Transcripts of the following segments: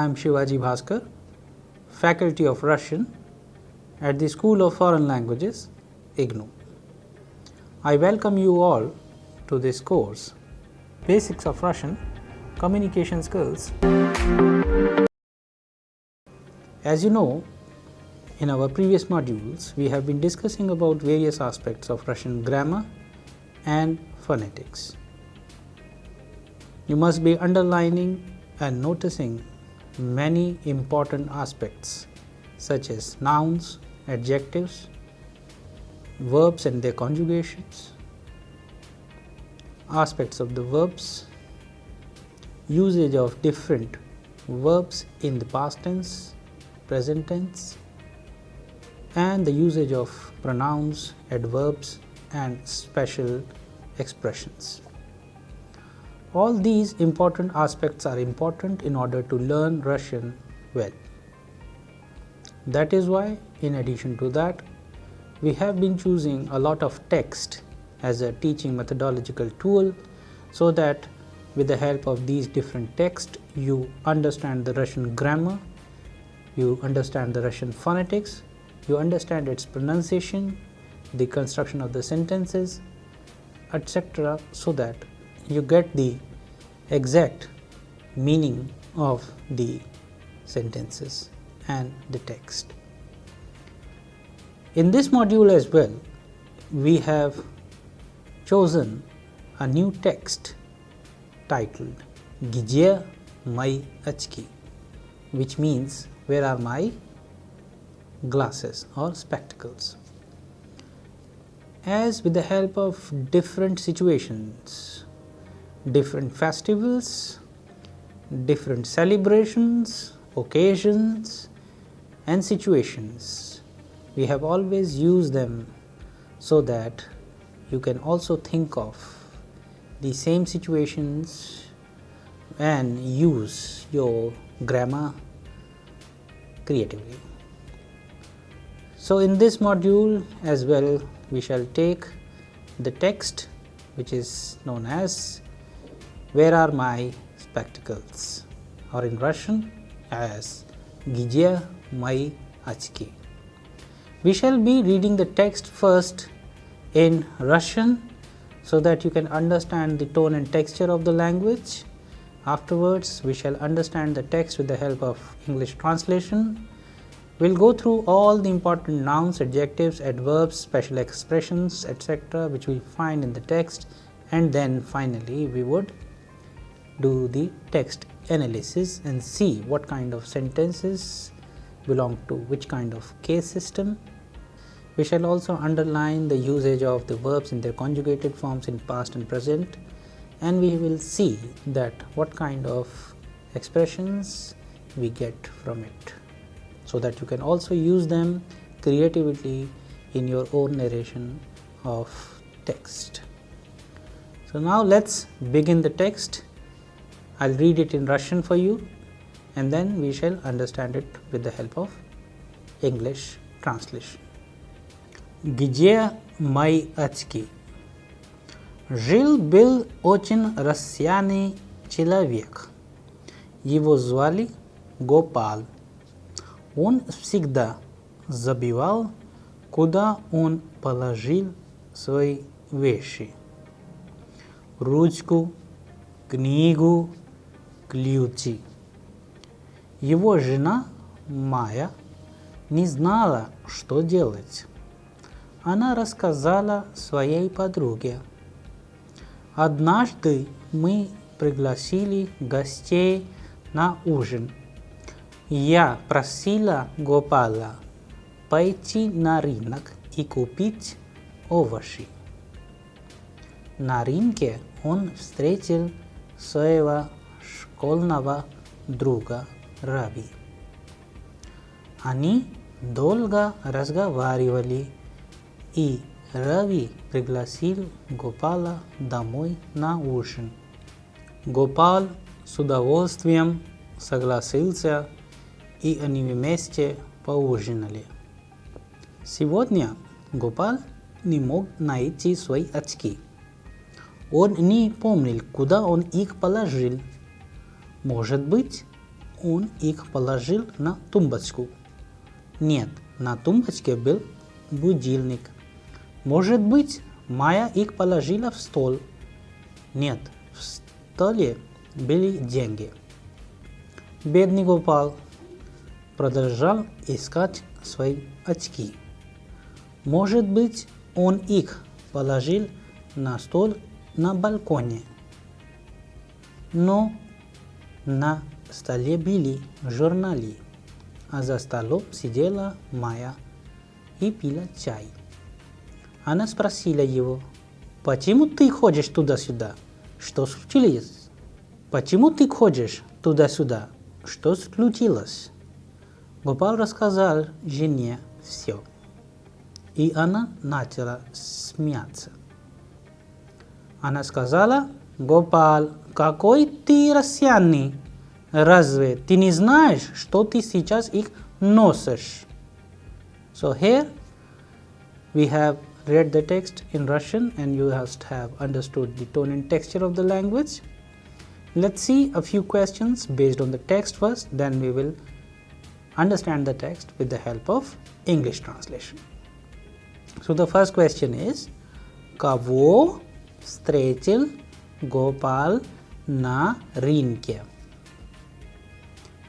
I am Shivaji Bhaskar, Faculty of Russian at the School of Foreign Languages, IGNOU. I welcome you all to this course, Basics of Russian Communication Skills. As you know, in our previous modules, we have been discussing about various aspects of Russian grammar and phonetics. You must be underlining and noticing many important aspects such as nouns, adjectives, verbs and their conjugations, aspects of the verbs, usage of different verbs in the past tense, present tense, and the usage of pronouns, adverbs and special expressions. All these important aspects are important in order to learn Russian well. That is why, in addition to that, we have been choosing a lot of text as a teaching methodological tool, so that with the help of these different texts, you understand the Russian grammar, you understand the Russian phonetics, you understand its pronunciation, the construction of the sentences, etc., so that you get the exact meaning of the sentences and the text. In this module as well, we have chosen a new text titled Где мои очки, which means where are my glasses or spectacles. As with the help of different situations, different festivals, different celebrations, occasions and situations, we have always used them so that you can also think of the same situations and use your grammar creatively. So in this module as well, we shall take the text which is known as Where are my spectacles, or in Russian as Где мои очки. We shall be reading the text first in Russian so that you can understand the tone and texture of the language. Afterwards, we shall understand the text with the help of English translation. We'll go through all the important nouns, adjectives, adverbs, special expressions, etc., which we find in the text, and then finally we would do the text analysis and see what kind of sentences belong to which kind of case system. We shall also underline the usage of the verbs in their conjugated forms in past and present, and we will see that what kind of expressions we get from it, so that you can also use them creatively in your own narration of text. So now let's begin the text. I'll read it in Russian for you, and then we shall understand it with the help of English translation. Где мои очки? Жил-был очень рассеянный человек. Его звали Гопал. Он всегда забывал, куда он положил свои вещи: ручку, книгу, ключи. Его жена Майя не знала, что делать. Она рассказала своей подруге: однажды мы пригласили гостей на ужин. Я просила Гопала пойти на рынок и купить овощи. На рынке он встретил своего школьного друга Рави. Они долго разговаривали, и Рави пригласил Гопала домой на ужин. Гопал с удовольствием согласился, и они вместе поужинали. Сегодня Гопал не мог найти свои очки. Он не помнил, куда он их положил. Может быть, он их положил на тумбочку? Нет, на тумбочке был будильник. Может быть, Майя их положила в стол? Нет, в столе были деньги. Бедный Гопал продолжал искать свои очки. Может быть, он их положил на стол на балконе. Но на столе были журналы, а за столом сидела Майя и пила чай. Она спросила его: «Почему ты ходишь туда-сюда? Что случилось? Почему ты ходишь туда-сюда? Что случилось?» Гопал рассказал жене все, и она начала смеяться. Она сказала: «Гопал, какой ты рассеянный! Разве ты не знаешь, что ты сейчас их носишь?» So here we have read the text in Russian and you must have understood the tone and texture of the language. Let's see a few questions based on the text first, then we will understand the text with the help of English translation. So the first question is: Кого встретил Гопал на рынке?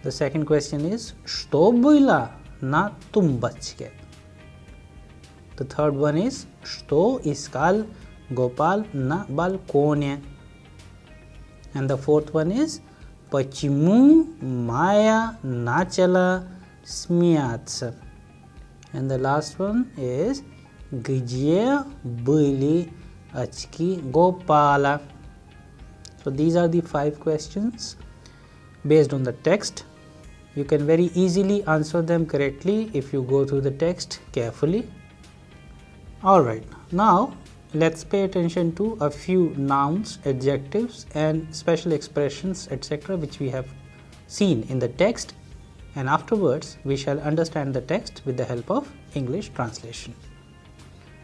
The second question is: Что было на тумбочке? The third one is: Что искал Гопал на балконе? And the fourth one is: Почему Майя начала смеяться? And the last one is: Где были очки Гопала? So these are the 5 questions based on the text. You can very easily answer them correctly if you go through the text carefully. Alright, now let's pay attention to a few nouns, adjectives and special expressions etc. which we have seen in the text, and afterwards we shall understand the text with the help of English translation.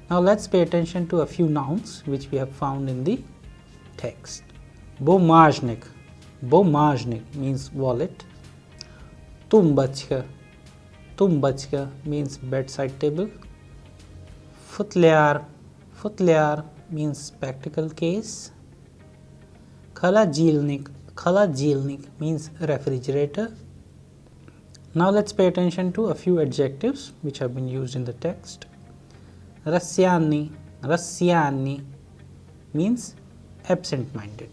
Now let's pay attention to a few nouns which we have found in the text. Бумажник. Бумажник means wallet. Тумбочка. Тумбочка means bedside table. Футляр. Футляр means spectacle case. Холодильник. Холодильник means refrigerator. Now let's pay attention to a few adjectives which have been used in the text. Рассеянный. Рассеянный means absent-minded.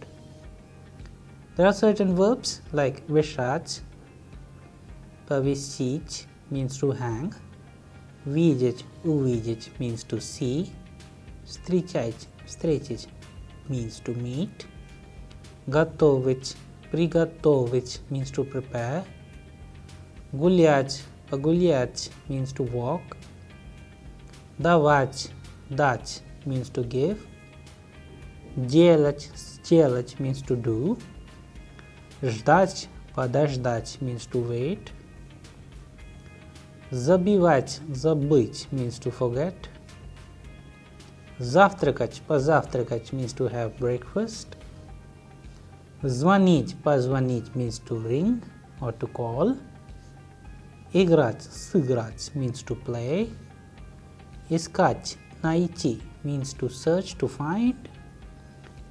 There are certain verbs like вешать, повесить means to hang, видеть, увидеть means to see, встречать, встретить means to meet, готовить, приготовить means to prepare, гулять, погулять means to walk, давать, дать means to give, делать, сделать means to do, ждать, подождать means to wait, забивать, забыть means to forget, завтракать, позавтракать means to have breakfast, звонить, позвонить means to ring or to call, играть, сыграть means to play, искать, найти means to search, to find,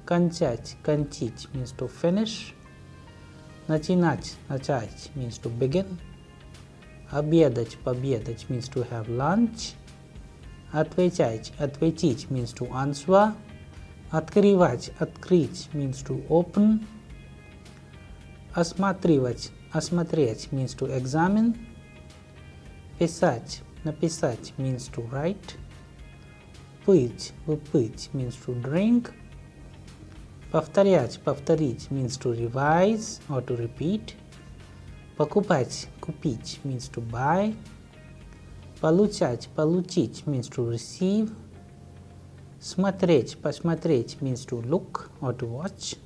кончать, кончить means to finish, начинать, начать means to begin, обедать, пообедать means to have lunch, отвечать, ответить means to answer, открывать, открыть means to open, осматривать, осмотреть means to examine, писать, написать means to write, пить, выпить means to drink, повторять, повторить means to revise or to repeat, покупать, купить means to buy, получать, получить means to receive, смотреть, посмотреть means to look or to watch,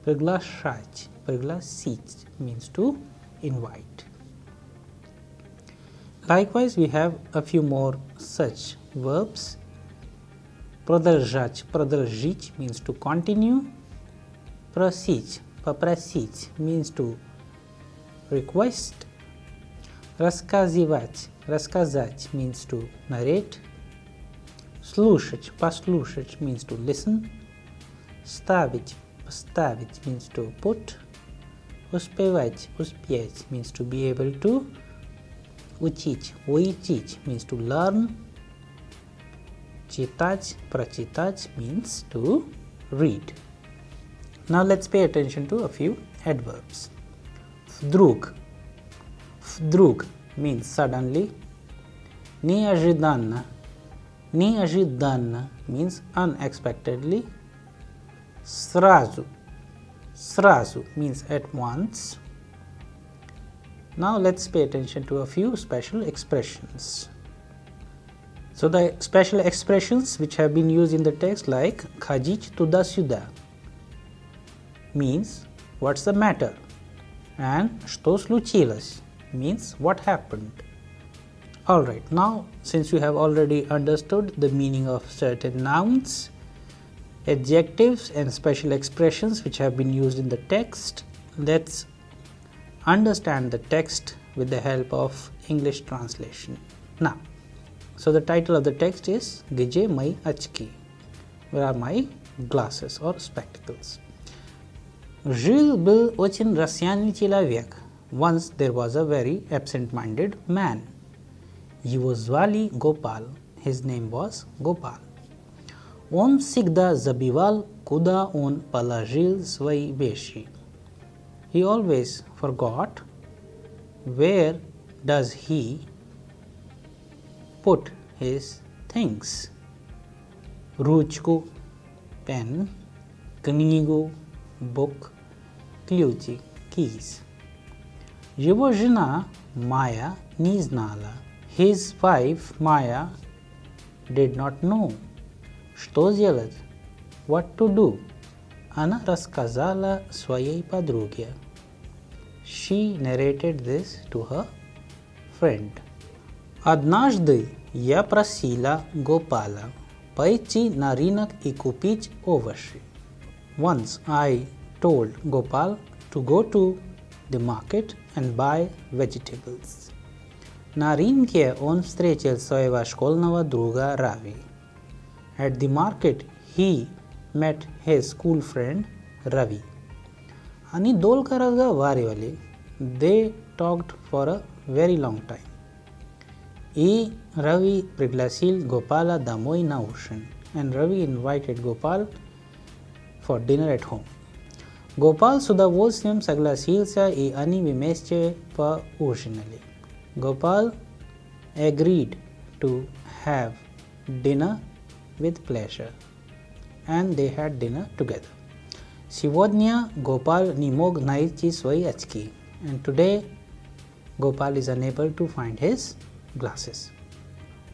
приглашать, пригласить means to invite. Likewise, we have a few more such verbs. Продолжать, продолжить means to continue. Просить, попросить means to request. Рассказывать, рассказать means to narrate. Слушать, послушать means to listen. Ставить, поставить means to put. Успевать, успеть means to be able to. Учить, выучить means to learn. Читать, прочитать means to read. Now let's pay attention to a few adverbs. Вдруг. Вдруг means suddenly. Неожиданно. Неожиданно means unexpectedly. Сразу. Сразу means at once. Now let's pay attention to a few special expressions. So the special expressions which have been used in the text like ходить туда-сюда means what's the matter, and что случилось means what happened. Alright, now since you have already understood the meaning of certain nouns, adjectives and special expressions which have been used in the text, let's understand the text with the help of English translation. Now, so the title of the text is Где мои очки? Where are my glasses or spectacles? Жил-был очень рассеянный человек. Once there was a very absent-minded man. Его звали Gopal. His name was Gopal. Он всегда забывал, куда он положил свои вещи. He always forgot where does he put his things. Ручку, pen, книгу, book, ключи, keys. Его жена Maya не знала. His wife Maya did not know. Что делать? What to do? Она рассказала своей подруге. She narrated this to her friend. Однажды я просила Гопала пойти на рынок и купить овощи. Once I told Gopal to go to the market and buy vegetables. На рынке он встретил своего школьного друга Рави. At the market, he met his school friend Ravi. Они долго разговаривали. They talked for a very long time. И Ravi пригласил Гопала домой на ужин. And Ravi invited Gopal for dinner at home. Gopal с удовольствием согласился, и они вместе поужинали. Gopal agreed to have dinner with pleasure, and they had dinner together. Сегодня Gopal не мог найти свои очки, and today Gopal is unable to find his glasses.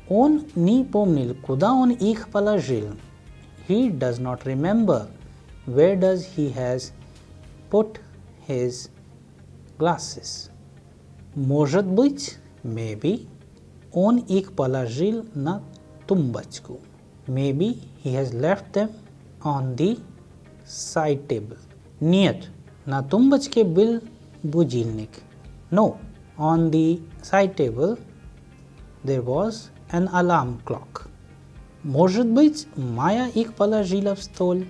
Он не помнил, куда он их положил. He does not remember where does he has put his glasses. Может быть, maybe, он их положил на тумбочку. Maybe he has left them on the side table. Нет, на тумбочке был будильник. No, on the side table there was an alarm clock. Может быть, Maya их положила в стол.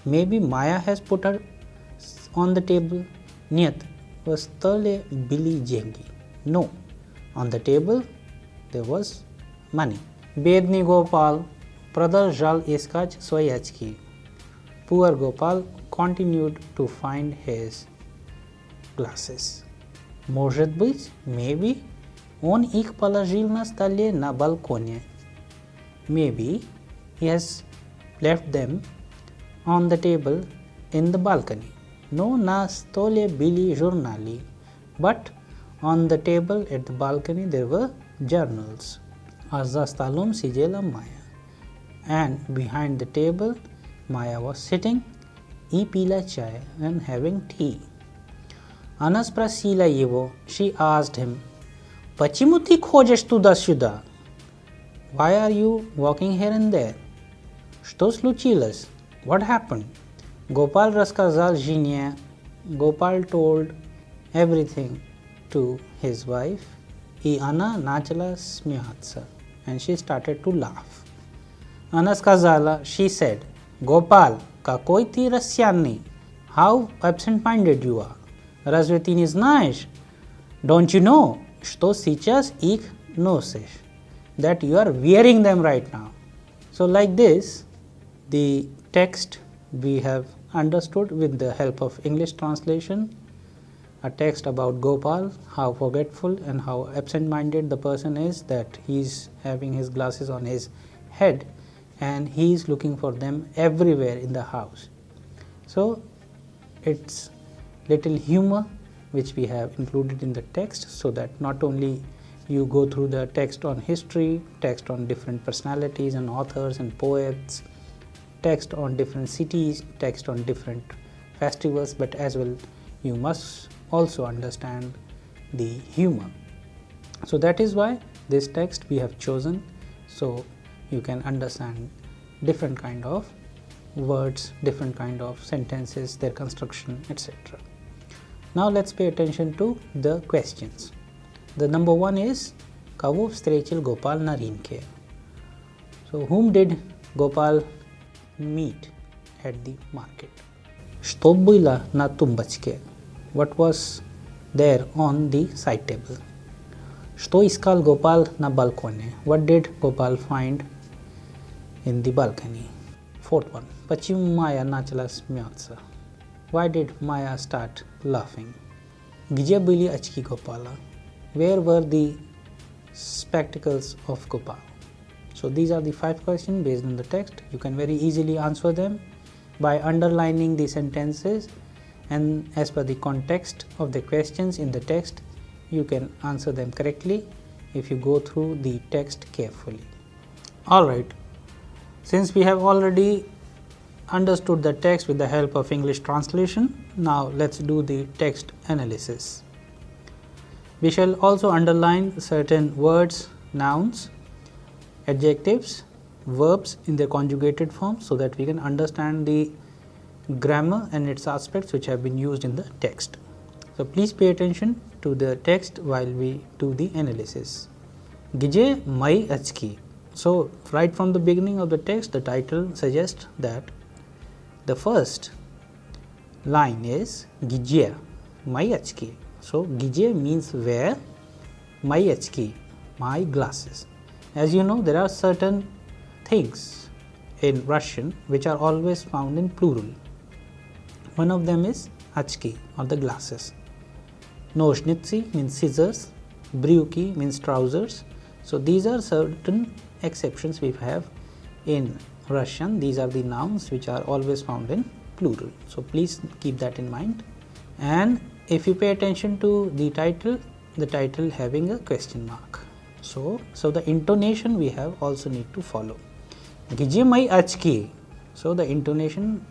Maybe Maya has put her on the table. Нет, в столе были деньги. No, on the table there was money. Бедный Gopal продолжал искать свои очки. Poor Gopal continued to find his glasses. Может быть, maybe, он их положил на столе на балконе. Maybe he has left them on the table in the balcony. No, на столе были журналы, but on the table at the balcony there were journals. А за столом сидела Maya, and behind the table Maya was sitting и пила чай and having tea. Она спросила его, she asked him, почему ты ходишь туда-сюда? Why are you walking here and there? Что случилось? What happened? Gopal рассказал жене. Gopal told everything to his wife. I она начала смеяться, and she started to laugh. Она сказала, she said, Gopal, какой ты рассеянный. How absent-minded you are. Разве ты не знаешь? Don't you know, что сейчас их носишь? That you are wearing them right now. So like this, the text we have understood with the help of English translation, a text about Gopal, how forgetful and how absent-minded the person is, that he is having his glasses on his head and he is looking for them everywhere in the house. So it's little humor which we have included in the text, so that not only you go through the text on history, text on different personalities and authors and poets, text on different cities, text on different festivals, but as well you must also understand the humor. So that is why this text we have chosen, so you can understand different kind of words, different kind of sentences, their construction, etc. Now let's pay attention to the questions. The number one is, Кого встретил Gopal на рынке? So whom did Gopal meet at the market? Что было на тумбочке? What was there on the side table? Что искал Gopal на балконе? What did Gopal find in the balcony? Fourth one, почему Maya начала смеяться? Why did Maya start laughing? Где были очки Gopala? Where were the spectacles of Gopal? So these are the 5 questions based on the text. You can very easily answer them by underlining the sentences, and as per the context of the questions in the text, you can answer them correctly if you go through the text carefully. Alright, since we have already understood the text with the help of English translation, now let's do the text analysis. We shall also underline certain words, nouns, adjectives, verbs in their conjugated form, so that we can understand the grammar and its aspects which have been used in the text. So please pay attention to the text while we do the analysis. Gije mai achki. So right from the beginning of the text, the title suggests that the first line is Gije mai achki. So Gije means where, mai achki, my glasses. As you know, there are certain things in Russian which are always found in plural. One of them is achki, or the glasses. Nožnici means scissors, bryuki means trousers. So these are certain exceptions we have in Russian. These are the nouns which are always found in plural. So please keep that in mind. And if you pay attention to the title having a question mark. So the intonation we have also need to follow. Gije mai achki. So the intonation,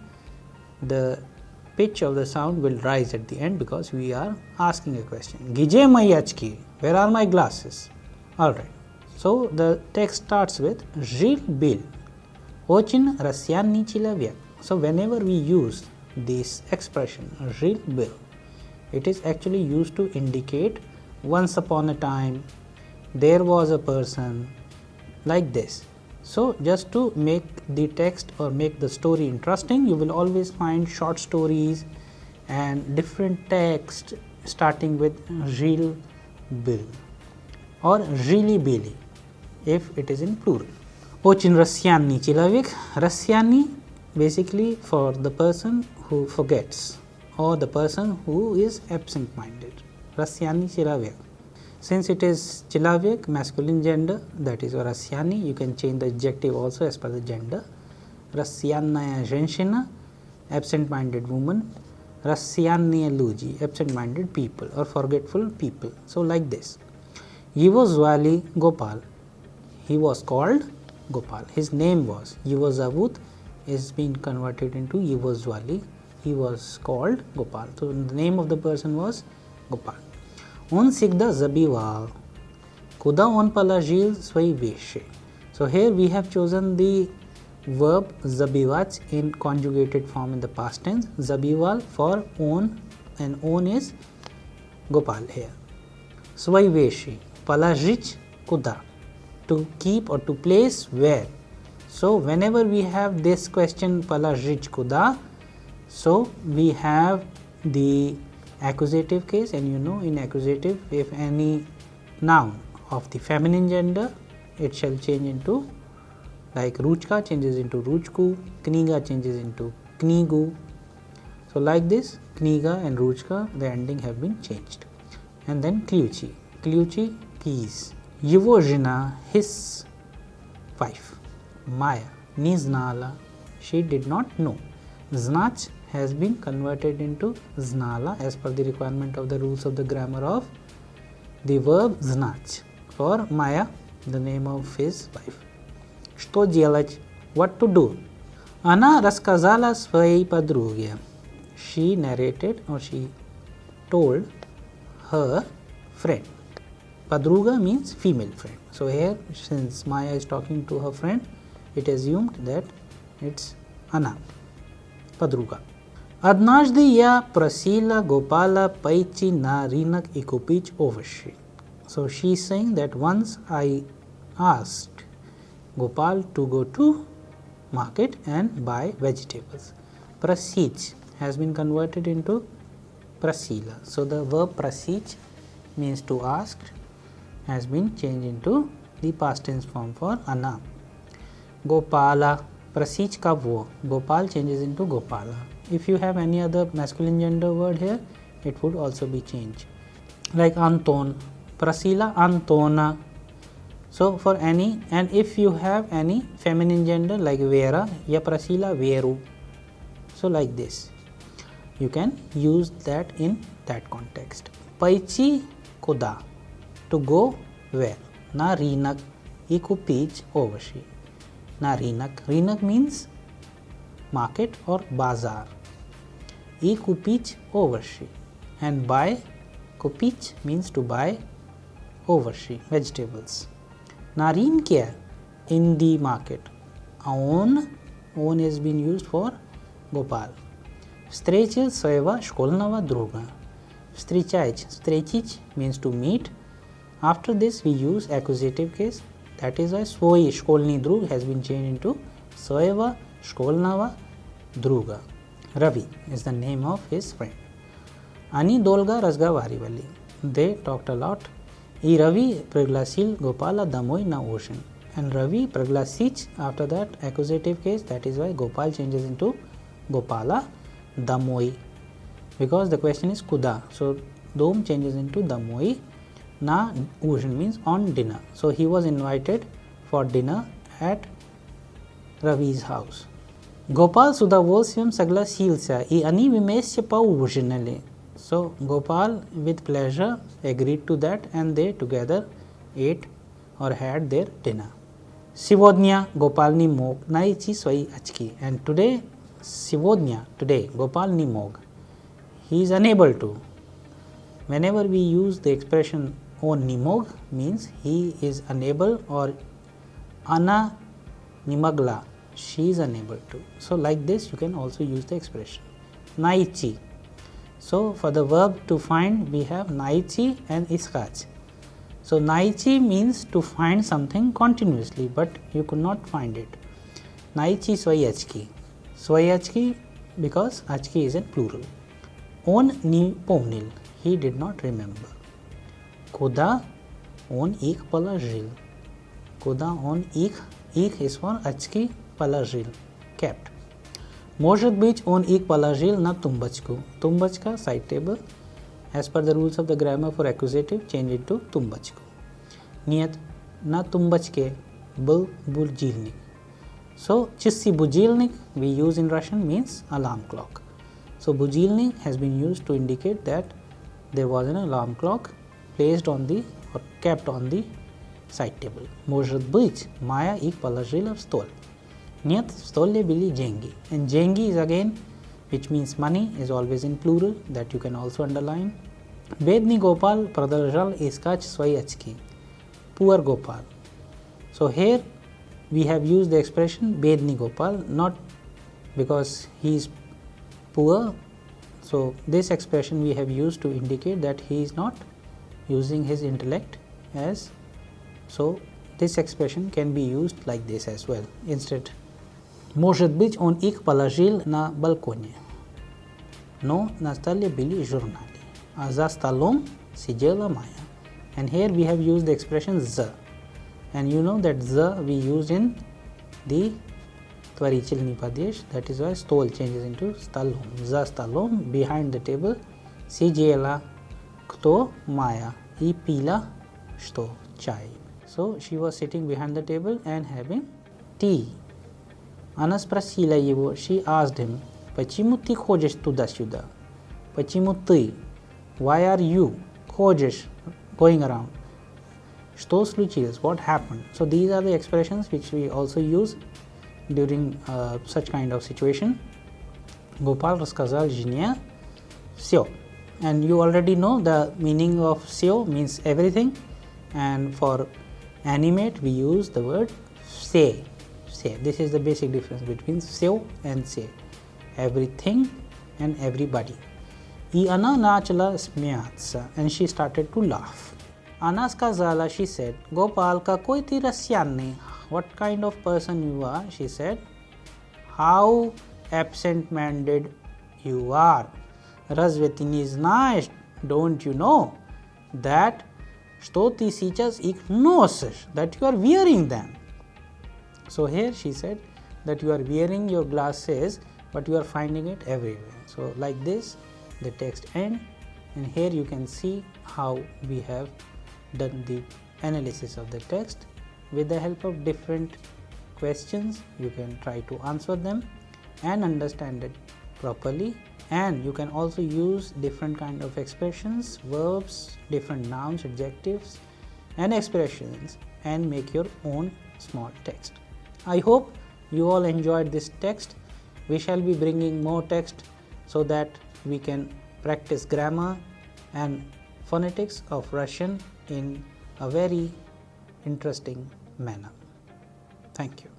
the pitch of the sound will rise at the end because we are asking a question. Gije mai achki. Where are my glasses? Alright. So the text starts with Жил был очень рассеянный человек. So whenever we use this expression Жил был, it is actually used to indicate once upon a time, there was a person, like this. So just to make the text or make the story interesting, you will always find short stories and different text starting with Жил был or Жили были if it is in plural. Очень рассеянный человек. Рассеянный basically for the person who forgets or the person who is absent-minded. Рассеянный человек. Since it is человек, masculine gender, that is рассеянный, you can change the adjective also as per the gender. Рассеянная женщина, absent-minded woman. Рассеянные люди, absent-minded people or forgetful people. So like this. Его звали Gopal. He was called Gopal. His name was Его зовут is being converted into Его звали. He was called Gopal. So the name of the person was Gopal. Он всегда забивал. Куда он положил свои вещи? So here we have chosen the verb забивать in conjugated form in the past tense. Забивал for own, and own is Gopal here. Svaiveshi, Palajich Kuda, to keep or to place where. So whenever we have this question Palajich Kuda, so we have the accusative case, and you know in accusative if any noun of the feminine gender, it shall change into, like Ruchka changes into Ruchku, Kniga changes into Knigu. So like this, Kniga and Ruchka, the ending have been changed. And then Kliuchi, Kliuchi, peace. Yuvozhina, his wife. Maya, Niznala, she did not know. Znach has been converted into Znala as per the requirement of the rules of the grammar of the verb Znach. For Maya, the name of his wife. Что делать? What to do? Она рассказала своей подруге. She narrated or she told her friend. Padruga means female friend. So here, since Maya is talking to her friend, it assumed that it's Anna, Padruga. Однажды я просила Гопала пойти на рынок и купить овощи. So she is saying that once I asked Gopal to go to market and buy vegetables. Prasich has been converted into prasila. So the verb prasich means to ask has been changed into the past tense form for Anna. Gopala, prasich ka wo, Gopal changes into Gopala. If you have any other masculine gender word here, it would also be changed. Like Anton, prasila Antona. So for any, and if you have any feminine gender like Vera, ya prasila Veru. So like this, you can use that in that context. Paichi kuda, to go where. Na rinak, I kupich ovashi. Na rinak, rinak means market or bazar. I kupich ovashi, and buy, kupich means to buy ovashi, vegetables. Narin kya, in the market. On has been used for Gopal. Встречи своего школьного друга. Встречать means to meet. After this we use accusative case, that is why свой школьный друг has been changed into своего школьного друга. Ravi is the name of his friend. Ani долго разговаривали. They talked a lot. И Ravi пригласил Gopala домой на ужин. And Ravi пригласить, after that accusative case, that is why Gopal changes into Gopala домой, because the question is kuda. So dom changes into домой. Na ужин means on dinner. So he was invited for dinner at Ravi's house. Gopal с удовольствием согласился, и они вместе поужинали. So Gopal with pleasure agreed to that, and they together ate or had their dinner. Сегодня Gopal не мог найти свои очки. And today, сегодня, today, Gopal не мог. He is unable to. Whenever we use the expression on не мог, means he is unable, or Ana не могла, she is unable to. So like this you can also use the expression. Найти. So for the verb to find, we have найти and искать. So найти means to find something continuously, but you could not find it. Найти свои очки. Свои очки because очки is in plural. Он не помнил. He did not remember. Куда он их положил? Куда он их is for очки, положил, kept. Может быть, он их положил на тумбочку. Тумбочка, side table. As per the rules of the grammar for accusative, change it to тумбочку. Нет, на тумбочке был будильник. So, часы будильник we use in Russian means alarm clock. So, будильник has been used to indicate that there was an alarm clock placed on the or kept on the side table. Может быть, Maya их положила в стол. Нет, в столе были деньги. And деньги is again, which means money, is always in plural, that you can also underline. Бедный Gopal продолжал искать свои очки. Poor Gopal. So here we have used the expression Bedni Gopal, not because he is poor, So this expression we have used to indicate that he is not using his intellect as, so this expression can be used like this as well. Instead, может быть, он их положил на балконе, но на столе были журналы, а за столом сидела Майя. And here we have used the expression the, and you know that the we use in the tvarichalni padesh, that is why stol changes into stolom. За столом, behind the table, сидела кто? Майя, и пила что? Chai. So she was sitting behind the table and having tea. Она спросила его, she asked him, почему ты ходишь туда-сюда? Почему ты? Why are you? Ходишь, going around. Что случилось? What happened? So these are the expressions which we also use during such kind of situation. Gopal рассказал жене все. And you already know the meaning of все means everything, and for animate we use the word все. This is the basic difference between все and все. Everything and everybody. И она начала смеяться, and she started to laugh. Она сказала, she said, Gopal, какой ты рассеянный. What kind of person you are? She said. How absent-minded you are. Разве ты не знаешь, don't you know, that что ты сейчас их носишь, that you are wearing them. So here she said that you are wearing your glasses, but you are finding it everywhere. So like this the text ends, and here you can see how we have done the analysis of the text. With the help of different questions, you can try to answer them and understand it properly, and you can also use different kind of expressions, verbs, different nouns, adjectives and expressions, and make your own small text. I hope you all enjoyed this text. We shall be bringing more text so that we can practice grammar and phonetics of Russian in a very interesting manner. Thank you.